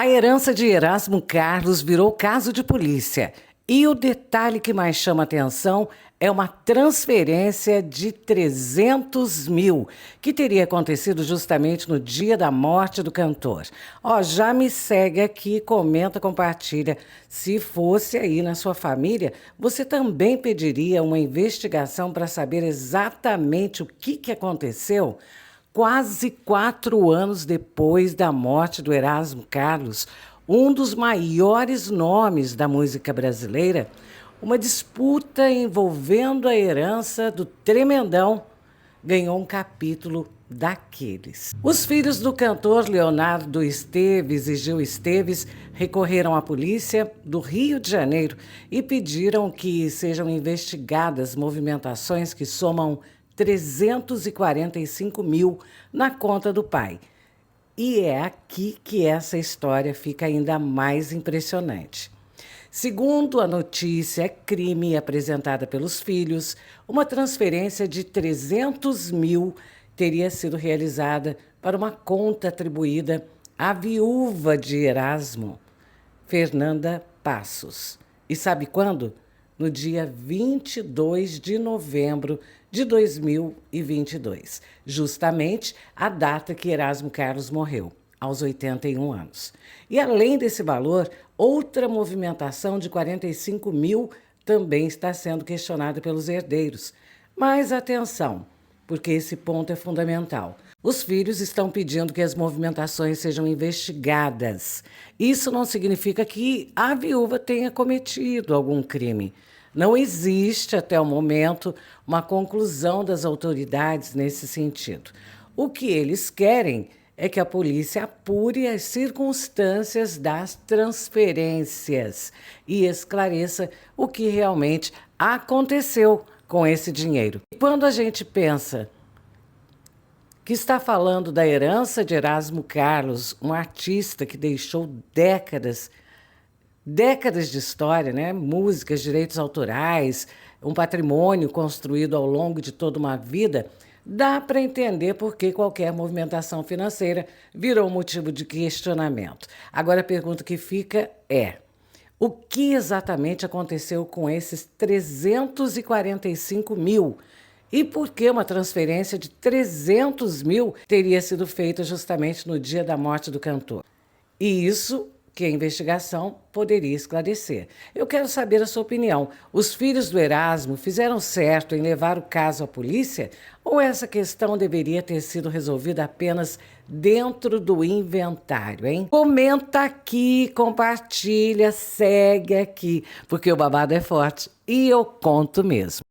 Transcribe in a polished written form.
A herança de Erasmo Carlos virou caso de polícia. E o detalhe que mais chama atenção é uma transferência de 300 mil, que teria acontecido justamente no dia da morte do cantor. Ó, já me segue aqui, comenta, compartilha. Se fosse aí na sua família, você também pediria uma investigação para saber exatamente o que aconteceu? Quase 4 anos depois da morte do Erasmo Carlos, um dos maiores nomes da música brasileira, uma disputa envolvendo a herança do Tremendão ganhou um capítulo daqueles. Os filhos do cantor Leonardo Esteves e Gil Esteves recorreram à polícia do Rio de Janeiro e pediram que sejam investigadas movimentações que somam 345 mil na conta do pai. E é aqui que essa história fica ainda mais impressionante. Segundo a notícia crime apresentada pelos filhos, uma transferência de 300 mil teria sido realizada para uma conta atribuída à viúva de Erasmo, Fernanda Passos. E sabe quando? No dia 22 de novembro de 2022, justamente a data que Erasmo Carlos morreu, aos 81 anos. E além desse valor, outra movimentação de 45 mil também está sendo questionada pelos herdeiros. Mas atenção, porque esse ponto é fundamental. Os filhos estão pedindo que as movimentações sejam investigadas. Isso não significa que a viúva tenha cometido algum crime. Não existe, até o momento, uma conclusão das autoridades nesse sentido. O que eles querem é que a polícia apure as circunstâncias das transferências e esclareça o que realmente aconteceu com esse dinheiro. E quando a gente pensa que está falando da herança de Erasmo Carlos, um artista que deixou décadas de história, né? Músicas, direitos autorais, um patrimônio construído ao longo de toda uma vida, dá para entender por que qualquer movimentação financeira virou motivo de questionamento. Agora a pergunta que fica é: o que exatamente aconteceu com esses 345 mil? E por que uma transferência de 300 mil teria sido feita justamente no dia da morte do cantor? E isso que a investigação poderia esclarecer. Eu quero saber a sua opinião. Os filhos do Erasmo fizeram certo em levar o caso à polícia? Ou essa questão deveria ter sido resolvida apenas dentro do inventário, hein? Comenta aqui, compartilha, segue aqui, porque o babado é forte e eu conto mesmo.